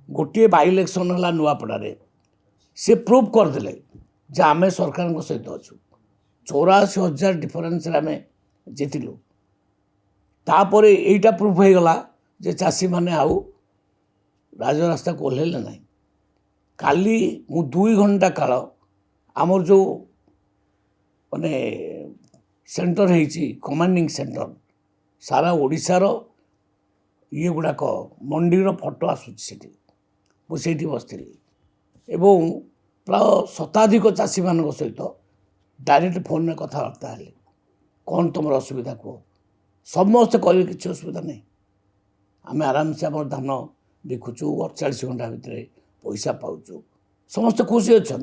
गोटे by election है नुआपड़े से प्रूव करदे जे आम सरकार सहित अच्छु 84,000 डिफरेन्स आम जीतलु तापर यहीटा प्रूफ हो गला जे चाषी मैंने आउ राजरास्ता को ओह्लैले ना काली मु 2 घंटा काल आमर जो माने सेंटर है कमांडिंग सेंटर सारा ओडिशार ये गुड़ाक मंडीर फोटो आसूँ मुझे बसती एवं प्राय शताधिक चाषी मान सहित डायरेक्ट फोन में कथबार्ता है कौन तुम असुविधा कह समस्ते कहे कि असुविधा नहीं आम आराम से आम धान बिकुचु 48 घंटा भितर पैसा पाचु समस्ते खुशी अच्छा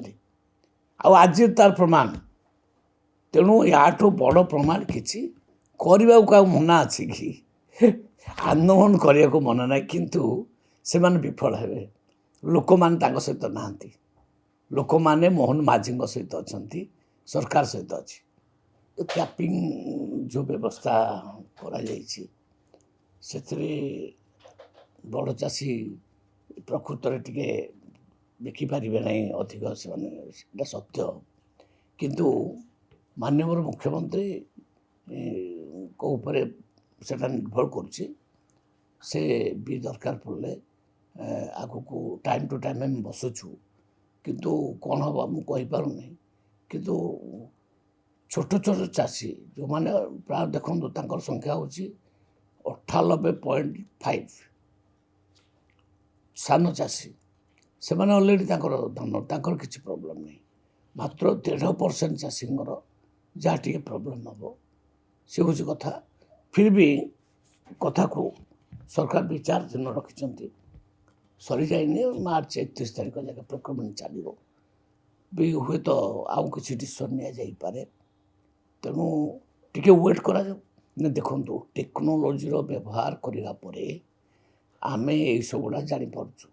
आज तार प्रमाण तेणु याठू बड़ प्रमाण किसी करने को मना अच्छी कि आंदोलन करने को मन ना किंतु से माने विफल हे लोक मैंने सहित ना लोक मैंने मोहन माझी सहित अच्छा सरकार सहित अच्छी कैपिंग जो व्यवस्था कर बड़ चाषी प्रकृत रे टिके देखिपारे ना अधिक से सत्य किंतु माननीय मुख्यमंत्री को ऊपर से निर्भर से भी दरकार पड़े आग को टाइम टू टाइम आम बसुचु किंतु कौन हम मुझे कहीपरूनी किंतु छोट छोट चाषी जो मैंने प्राय देखो तर संख्या हूँ 98.5 सान चाषी से मैंने अलरेडी धन किसी प्रोब्लेम नहीं मात्र 1.5% चाषी जहाँ टी प्रोब्लेम हम से हूँ कथा फिर भी कथा को सरकार विचार दिन रखिंट सरी जाए मार्च 31 तारीख जगह प्रक्रिया चलो भी हुए तो आउ किसी डिसीजन नि तेणु टिके वेट करा देखु टेक्नोलोजी व्यवहार करने आम ये सबुड़ा जापरचु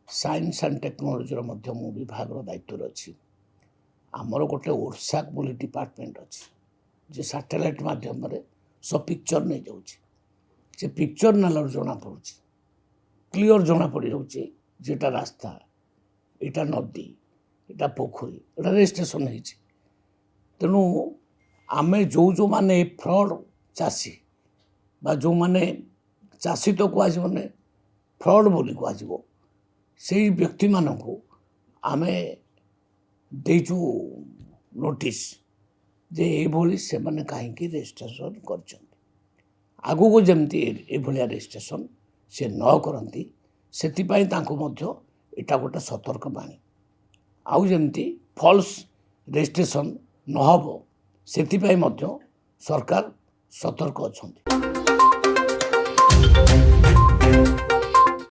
साइंस एंड टेक्नोलोजी मु विभाग दायित्व अच्छी आमर गोटे ओरसाक बोली डिपार्टमेंट अच्छी जे सैटेलाइट माध्यम सब पिक्चर नहीं जाऊँगी से पिक्चर नाल जना पड़ू क्लीयर जना पड़ जाऊँगी जेटा रास्ता एटा नदी एटा पोखरी एटा रेजिस्ट्रेशन हो तेणु आमे जो माने फ्रॉड चाषी बा जो माने चाषी तो कह फ्रॉड बोली कह से व्यक्ति मानक आमे देचु नोटिस जे ये से माने कहीं रेजिस्ट्रेशन कर आगु को जमती ये रेजिस्ट्रेशन से न करती से एटा गोटे सतर्क बाणी आउ जमती फॉल्स रेजिस्ट्रेशन नहब से सरकार सतर्क अच्छा।